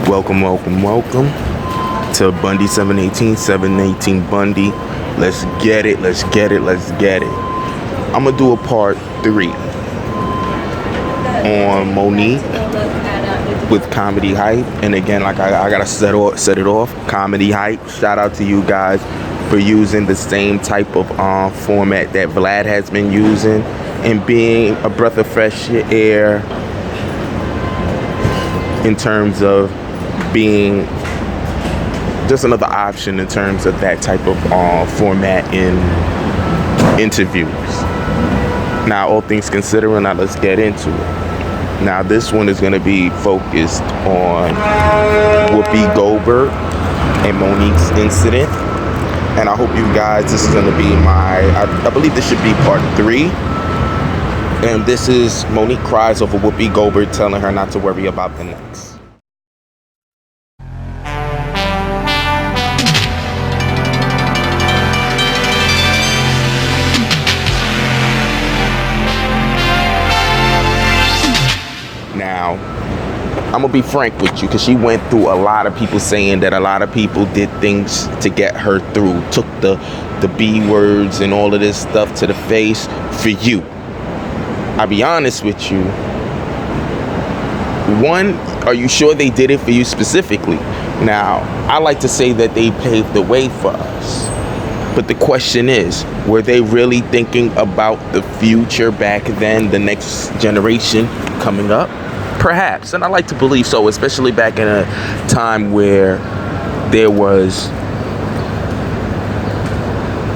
Welcome to Bundy 718 Bundy. Let's get it. I'm gonna do a part 3 on Mo'nique with comedy hype. And again, like I gotta set it off. Comedy hype. Shout out to you guys for using the same type of format that Vlad has been using and being a breath of fresh air in terms of being just another option in terms of that type of format in interviews. Now, all things considering, now let's get into it. Now, this one is going to be focused on Whoopi Goldberg and Mo'nique's incident. And I hope you guys, this is going to be I believe this should be part 3. And this is Mo'nique cries over Whoopi Goldberg telling her not to worry about the next. Now, I'm gonna be frank with you, because she went through a lot of people saying that a lot of people did things to get her through, took the B words and all of this stuff to the face for you. I'll be honest with you. One, are you sure they did it for you specifically? Now, I like to say that they paved the way for us. But the question is, were they really thinking about the future back then, the next generation coming up? Perhaps, and I like to believe so, especially back in a time where there was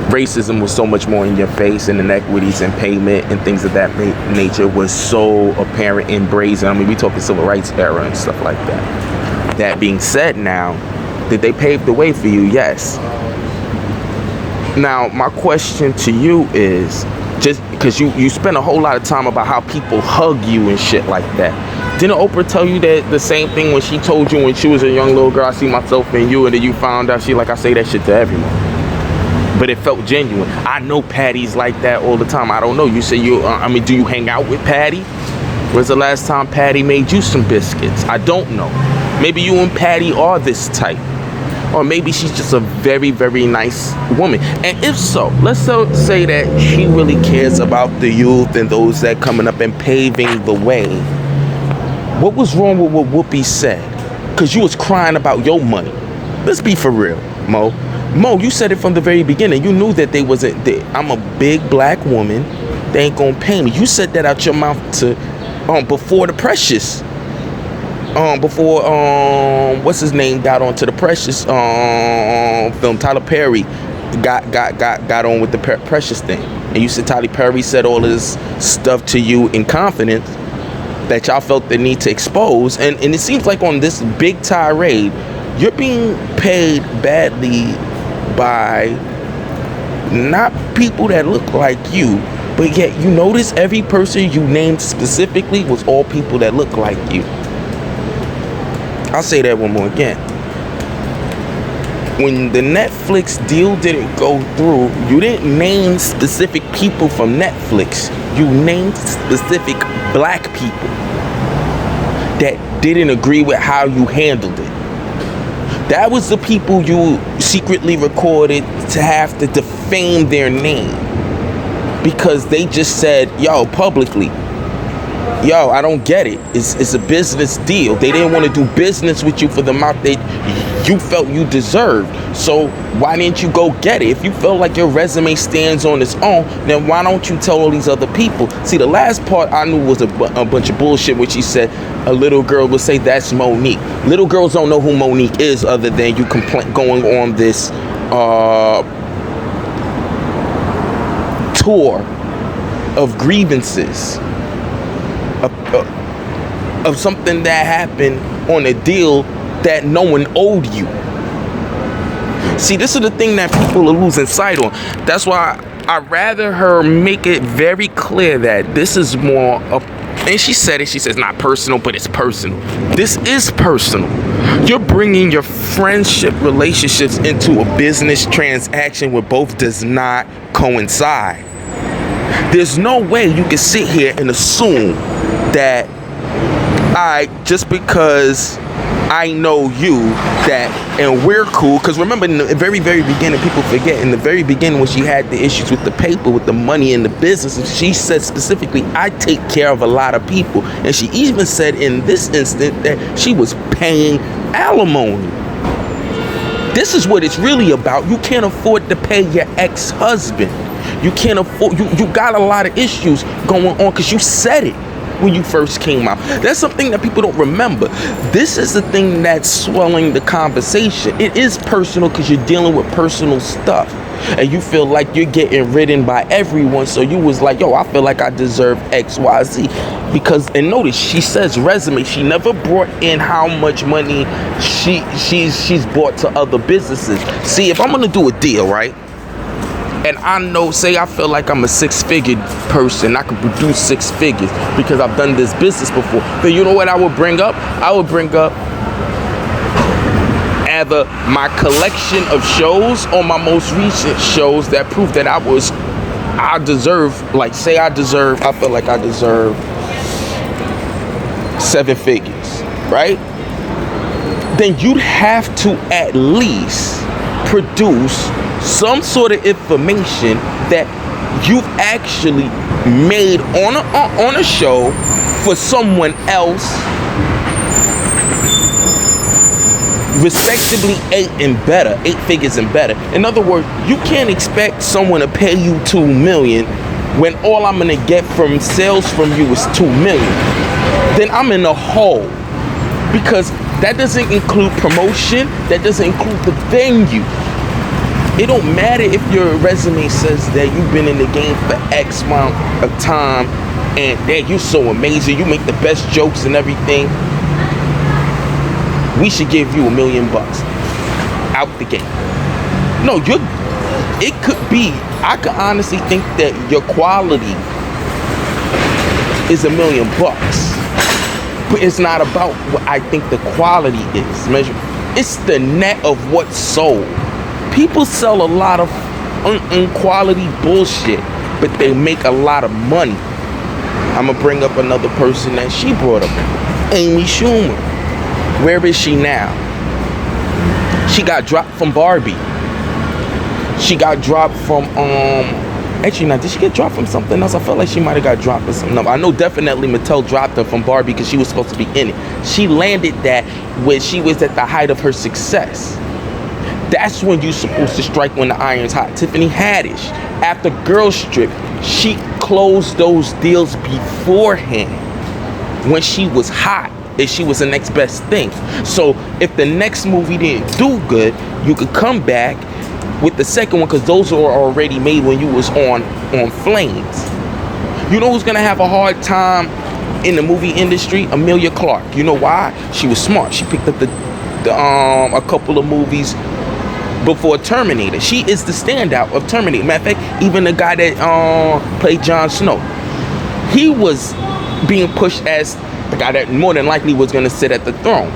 racism was so much more in your face, and inequities in payment and things of that nature was so apparent and brazen. I mean, we talking civil rights era and stuff like that. That being said, now, did they pave the way for you? Yes. Now, my question to you is, just because you spend a whole lot of time about how people hug you and shit like that. Didn't Oprah tell you that the same thing when she told you when she was a young little girl, I see myself in you, and then you found out she like, I say that shit to everyone. But it felt genuine. I know Patty's like that all the time. I don't know. You say do you hang out with Patty? When's the last time Patty made you some biscuits? I don't know. Maybe you and Patty are this type. Or maybe she's just a very, very nice woman. And if so, let's say that she really cares about the youth and those that coming up and paving the way. What was wrong with what Whoopi said? Because you was crying about your money. Let's be for real, Mo. Mo, you said it from the very beginning. You knew that they wasn't there. I'm a big black woman. They ain't gonna pay me. You said that out your mouth to before the Precious. Before what's his name got onto the Precious film, Tyler Perry got on with the Precious thing. And you said Tyler Perry said all this stuff to you in confidence that y'all felt the need to expose. And it seems like on this big tirade, you're being paid badly by not people that look like you, but yet you notice every person you named specifically was all people that look like you. I'll say that one more again. When the Netflix deal didn't go through, you didn't name specific people from Netflix. You named specific black people that didn't agree with how you handled it. That was the people you secretly recorded to have to defame their name. Because they just said, yo, publicly, yo, I don't get it. It's a business deal. They didn't want to do business with you for the amount that you felt you deserved. So why didn't you go get it? If you felt like your resume stands on its own, then why don't you tell all these other people? See, the last part I knew was a bunch of bullshit, which he said a little girl would say that's Mo'nique. Little girls don't know who Mo'nique is other than you going on this tour of grievances. Of something that happened on a deal that no one owed you. See, this is the thing that people are losing sight on. That's why I'd rather her make it very clear that this is more and she said it, she says not personal, but it's personal. This is personal. You're bringing your friendship relationships into a business transaction where both does not coincide. There's no way you can sit here and assume that just because I know you, and we're cool, because remember in the very, very beginning, people forget, in the very beginning when she had the issues with the paper, with the money and the business, she said specifically, I take care of a lot of people. And she even said in this instant that she was paying alimony. This is what it's really about. You can't afford to pay your ex-husband. You can't afford, you got a lot of issues going on because you said it when you first came out. That's something that people don't remember. This is the thing that's swelling the conversation. It is personal because you're dealing with personal stuff. And you feel like you're getting ridden by everyone. So you was like, yo, I feel like I deserve X, Y, Z. Because, and notice, she says resume. She never brought in how much money she's brought to other businesses. See, if I'm going to do a deal, right? And I know, say I feel like I'm a six-figure person, I can produce six figures because I've done this business before. Then you know what I would bring up? I would bring up either my collection of shows or my most recent shows that prove that I deserve, like say I feel like I deserve 7 figures, right? Then you'd have to at least produce some sort of information that you've actually made on a show for someone else, respectively 8 figures and better. In other words, you can't expect someone to pay you $2 million when all I'm gonna get from sales from you is $2 million. Then I'm in a hole, because that doesn't include promotion, that doesn't include the venue. It don't matter if your resume says that you've been in the game for X amount of time and that you're so amazing, you make the best jokes and everything. We should give you $1 million out the gate. No, it could be, I could honestly think that your quality is $1 million. But it's not about what I think the quality is. It's the net of what's sold. People sell a lot of unquality bullshit, but they make a lot of money. I'm gonna bring up another person that she brought up, Amy Schumer. Where is she now? She got dropped from Barbie. She got dropped from actually, now, did she get dropped from something else? I felt like she might have got dropped from something else. I know definitely Mattel dropped her from Barbie because she was supposed to be in it. She landed that when she was at the height of her success. That's when you're supposed to strike when the iron's hot. Tiffany Haddish, after Girls Trip, she closed those deals beforehand when she was hot, and she was the next best thing. So if the next movie didn't do good, you could come back with the second one, because those were already made when you was on flames. You know who's gonna have a hard time in the movie industry? Emilia Clarke. You know why? She was smart. She picked up a couple of movies before Terminator. She is the standout of Terminator. Matter of fact, even the guy that played Jon Snow, he was being pushed as the guy that more than likely was gonna sit at the throne.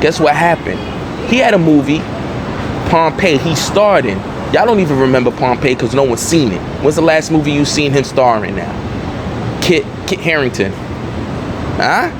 Guess what happened? He had a movie, Pompeii, he starred in. Y'all don't even remember Pompeii because no one's seen it. When's the last movie you seen him starring now? Kit Harington. Huh?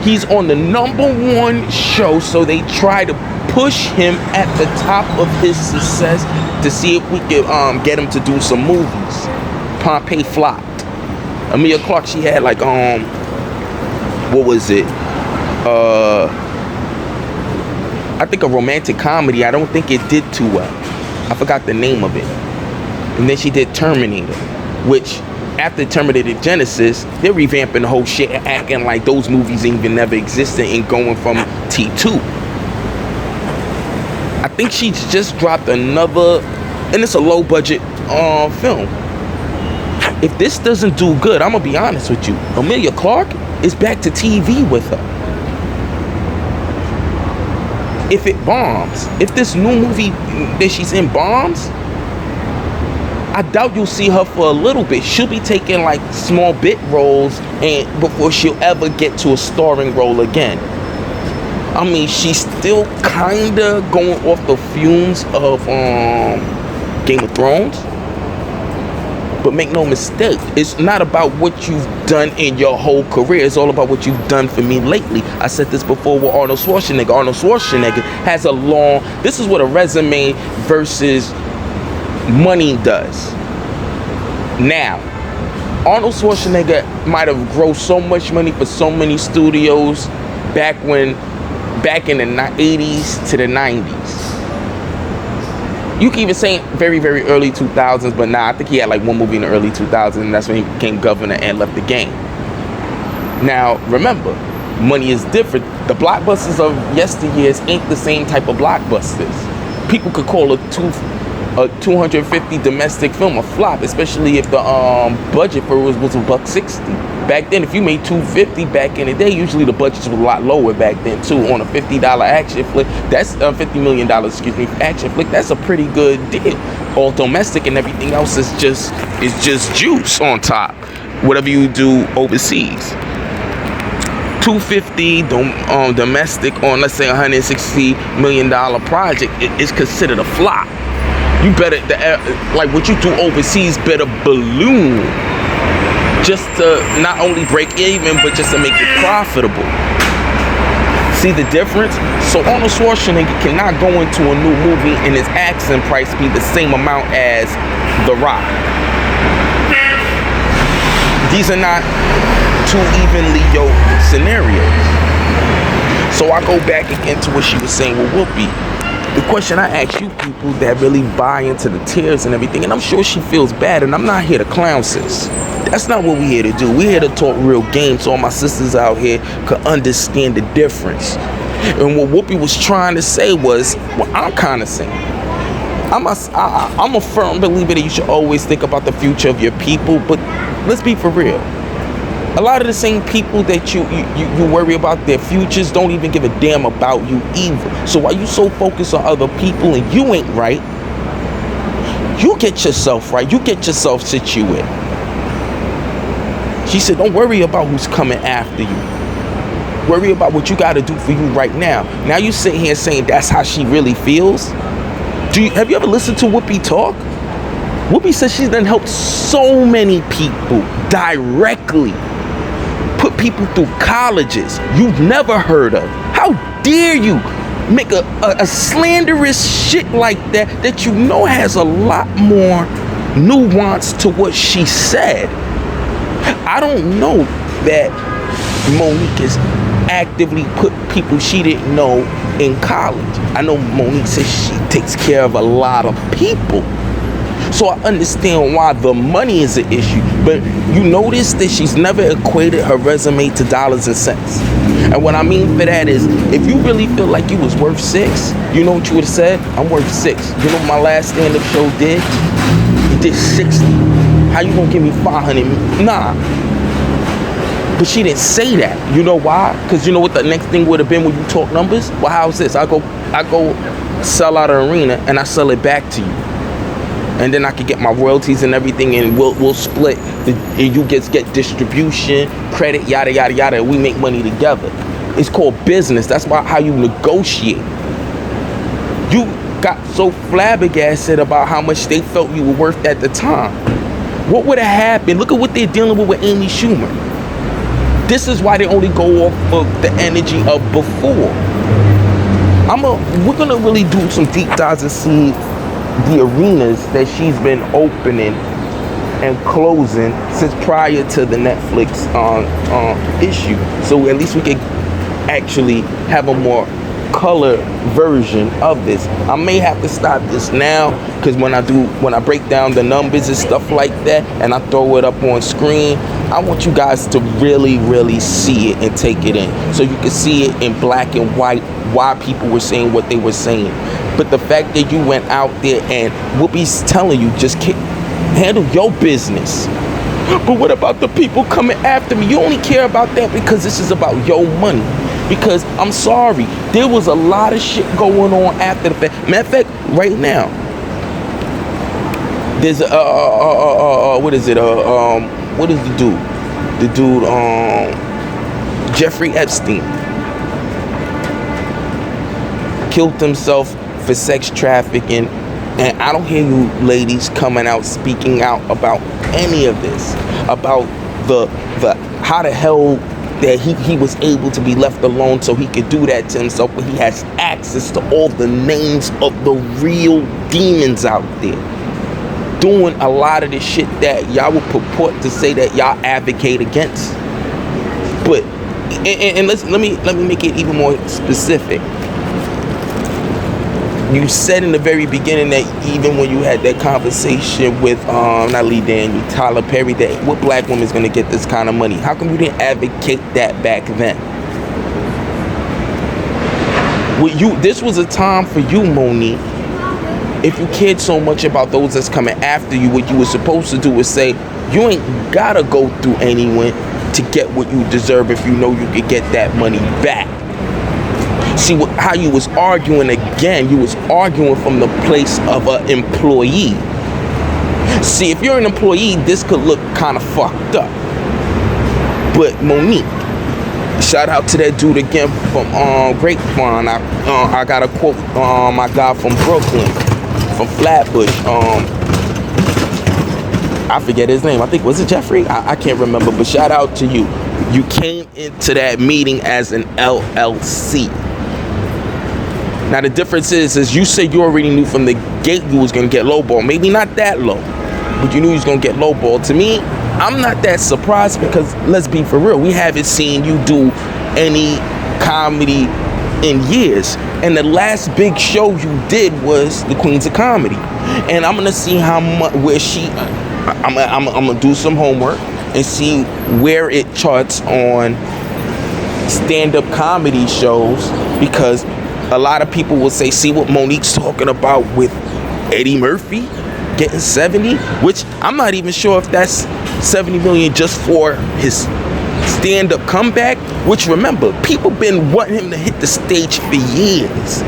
He's on the #1 show, so they try to push him at the top of his success to see if we could get him to do some movies. Pompeii flopped. Emilia Clarke, she had like what was it? I think a romantic comedy. I don't think it did too well. I forgot the name of it. And then she did Terminator, which after Terminator Genesis, they're revamping the whole shit and acting like those movies even never existed and going from T2. I think she's just dropped another, and it's a low budget film. If this doesn't do good, I'm gonna be honest with you, Emilia Clarke is back to TV with her. If it bombs, if this new movie that she's in bombs, I doubt you'll see her for a little bit. She'll be taking like small bit roles and before she'll ever get to a starring role again. I mean, she's still kinda going off the fumes of Game of Thrones. But make no mistake, it's not about what you've done in your whole career. It's all about what you've done for me lately. I said this before with Arnold Schwarzenegger. Arnold Schwarzenegger has a long, this is what a resume versus money does. Now, Arnold Schwarzenegger might have grossed so much money for so many studios back in the 80s to the 90s. You can even say very, very early 2000s, but nah, I think he had like one movie in the early 2000s, and that's when he became governor and left the game. Now, remember, money is different. The blockbusters of yesteryears ain't the same type of blockbusters. People could call a 250 domestic film a flop, especially if the budget for it was $160. Back then, if you made 250 back in the day, usually the budgets were a lot lower back then too. On a $50 action flick, that's $50 million, action flick. That's a pretty good deal. All domestic and everything else is just juice on top. Whatever you do overseas. 250 domestic on, let's say, $160 million project is considered a flop. You better, like what you do overseas, better balloon just to not only break even, but just to make it profitable. See the difference? So Arnold Schwarzenegger cannot go into a new movie and his accent price be the same amount as The Rock. These are not two evenly yoked scenarios. So I go back again to what she was saying with Whoopi. The question I ask you people that really buy into the tears and everything, and I'm sure she feels bad, and I'm not here to clown sis. That's not what we're here to do. We're here to talk real game so all my sisters out here could understand the difference. And what Whoopi was trying to say was what I'm kind of saying. I'm a firm believer that you should always think about the future of your people, but let's be for real. A lot of the same people that you worry about their futures don't even give a damn about you either. So while you so focused on other people and you ain't right, you get yourself right. You get yourself situated. She said, don't worry about who's coming after you. Worry about what you got to do for you right now. Now you sitting here saying that's how she really feels. Have you ever listened to Whoopi talk? Whoopi says she's done helped so many people directly. Put people through colleges you've never heard of. How dare you make a slanderous shit like that you know has a lot more nuance to what she said. I don't know that Mo'nique has actively put people she didn't know in college. I know Mo'nique says she takes care of a lot of people. So I understand why the money is an issue. But you notice that she's never equated her resume to dollars and cents. And what I mean for that is, if you really feel like you was worth $6, you know what you would have said? I'm worth $6. You know what my last stand-up show did? It did $60. How you gonna give me $500? Nah. But she didn't say that. You know why? Because you know what the next thing would have been when you talk numbers? Well, how's this? I go sell out an arena and I sell it back to you. And then I could get my royalties and everything, and we'll split. And you get distribution, credit, yada yada yada. And we make money together. It's called business. That's how you negotiate. You got so flabbergasted about how much they felt you were worth at the time. What would have happened? Look at what they're dealing with Amy Schumer. This is why they only go off of the energy of before. We're gonna really do some deep dives and see the arenas that she's been opening and closing since prior to the Netflix issue. So at least we can actually have a more color version of this. I may have to stop this now, because when I break down the numbers and stuff like that and I throw it up on screen, I want you guys to really, really see it and take it in, so you can see it in black and white why people were saying what they were saying. But the fact that you went out there and Whoopi's telling you, just handle your business. But what about the people coming after me? You only care about that because this is about your money. Because I'm sorry, there was a lot of shit going on after the fact. Matter of fact, right now, there's what is it? What is the dude? The dude, Jeffrey Epstein, killed himself for sex trafficking And I don't hear you ladies coming out speaking out about any of this, about the how the hell that he was able to be left alone so he could do that to himself, but he has access to all the names of the real demons out there doing a lot of the shit that y'all would purport to say that y'all advocate against. But and let me make it even more specific. You said in the very beginning that even when you had that conversation with not Lee Daniel, Tyler Perry, that what black woman is going to get this kind of money? How come you didn't advocate that back then? This was a time for you, Mo'Nique. If you cared so much about those that's coming after you, what you were supposed to do was say, you ain't gotta go through anyone to get what you deserve if you know you could get that money back. See how you was arguing again, you was arguing from the place of an employee. See, if you're an employee, this could look kind of fucked up. But Mo'Nique, shout out to that dude again from Grapevine. I got a quote my guy from Brooklyn, from Flatbush. I forget his name. I think, was it Jeffrey? I can't remember, but shout out to you. You came into that meeting as an LLC. Now the difference is you said you already knew from the gate you was gonna get lowball. Maybe not that low, but you knew you was gonna get lowball. To me, I'm not that surprised because let's be for real, we haven't seen you do any comedy in years. And the last big show you did was the Queens of Comedy. And I'm gonna see how much I'm gonna do some homework and see where it charts on stand-up comedy shows, because a lot of people will say, see what Mo'Nique's talking about with Eddie Murphy getting 70, which I'm not even sure if that's 70 million just for his stand-up comeback, which remember, people been wanting him to hit the stage for years.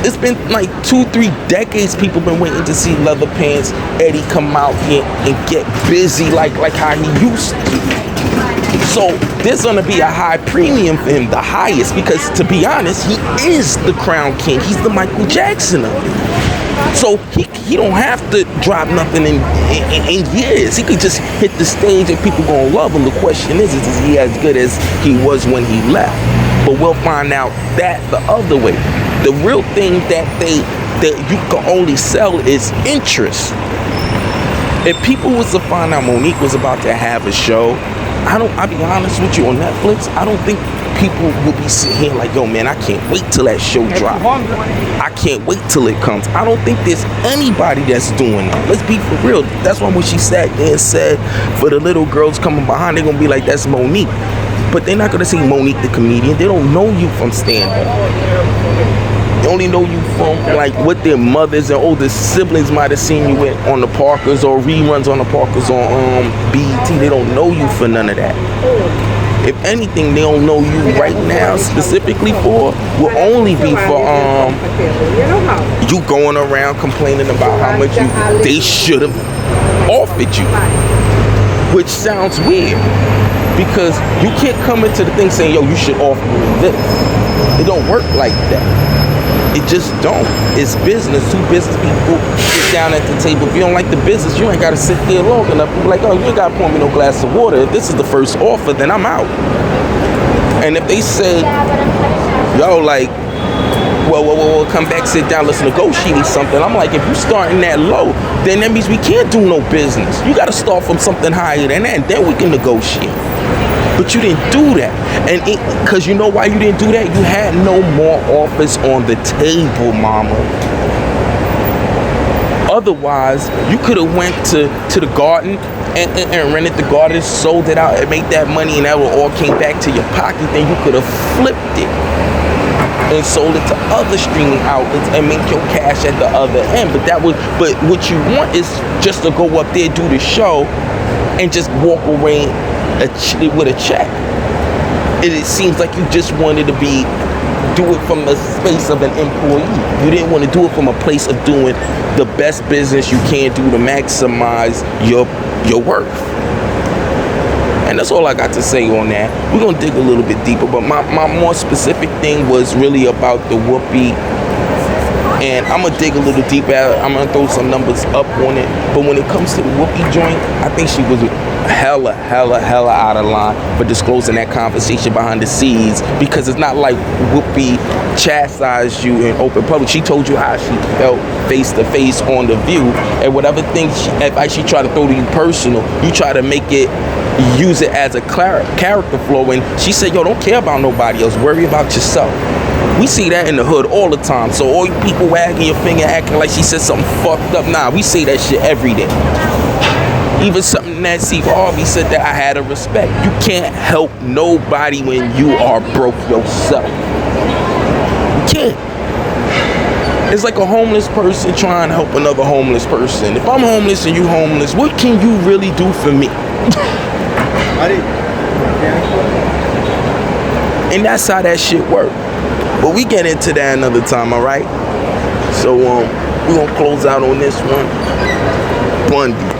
It's been like 2-3 decades people been waiting to see Leatherpants Eddie come out here and get busy like how he used to. So there's gonna be a high premium for him, the highest, because to be honest, he is the crown king. He's the Michael Jackson of it. So he don't have to drop nothing in years. He could just hit the stage and people gonna love him. The question is he as good as he was when he left? But we'll find out that the other way. The real thing that you can only sell is interest. If people was to find out Mo'Nique was about to have a show, I'll be honest with you, on Netflix, I don't think people will be sitting here like, yo man, I can't wait till that show drops. I can't wait till it comes. I don't think there's anybody that's doing that. Let's be for real. That's why when she sat there and said, for the little girls coming behind, they're gonna be like, that's Mo'Nique. But they're not gonna see Mo'Nique the comedian. They don't know you from stand-up. They only know you from like what their mothers and older siblings might have seen you with on the Parkers or reruns on the Parkers on BET. They don't know you for none of that. If anything, they don't know you right now specifically for will only be for you going around complaining about how much they should have offered you, which sounds weird because you can't come into the thing saying, yo, you should offer me this. It don't work like that. It just don't. It's business. Two business people sit down at the table. If you don't like the business, you ain't got to sit there long enough. People like, oh, you ain't got to pour me no glass of water. If this is the first offer, then I'm out. And if they say, yo, like, well, come back, sit down, let's negotiate something. I'm like, if you starting that low, then that means we can't do no business. You got to start from something higher than that, and then we can negotiate. But you didn't do that. And because you know why you didn't do that? You had no more offers on the table, mama. Otherwise, you could have went to the garden and rented the garden, sold it out, and made that money, and that all came back to your pocket. Then you could have flipped it and sold it to other streaming outlets and make your cash at the other end. But what you want is just to go up there, do the show, and just walk away with a check. It seems like you just wanted to do it from the space of an employee. You didn't want to do it from a place of doing the best business you can do to maximize your worth. And that's all I got to say on that. We're gonna dig a little bit deeper, but my more specific thing was really about the Whoopi And I'm gonna dig a little deeper. I'm gonna throw some numbers up on it. But when it comes to the Whoopi joint, I think she was hella out of line for disclosing that conversation behind the scenes, because it's not like Whoopi chastised you in open public. She told you how she felt face to face on The View, and whatever things she tried to throw to you personal, you try to make it, use it as a character flaw. And she said, yo, don't care about nobody else, worry about yourself. We see that in the hood all the time. So all you people wagging your finger, acting like she said something fucked up, nah, we say that shit every day. Even something that Steve Harvey said, that I had to respect. You can't help nobody when you are broke yourself. You can't. It's like a homeless person trying to help another homeless person. If I'm homeless and you homeless, what can you really do for me? And that's how that shit works. But we get into that another time, alright? So we're gonna close out on this one. Bundy.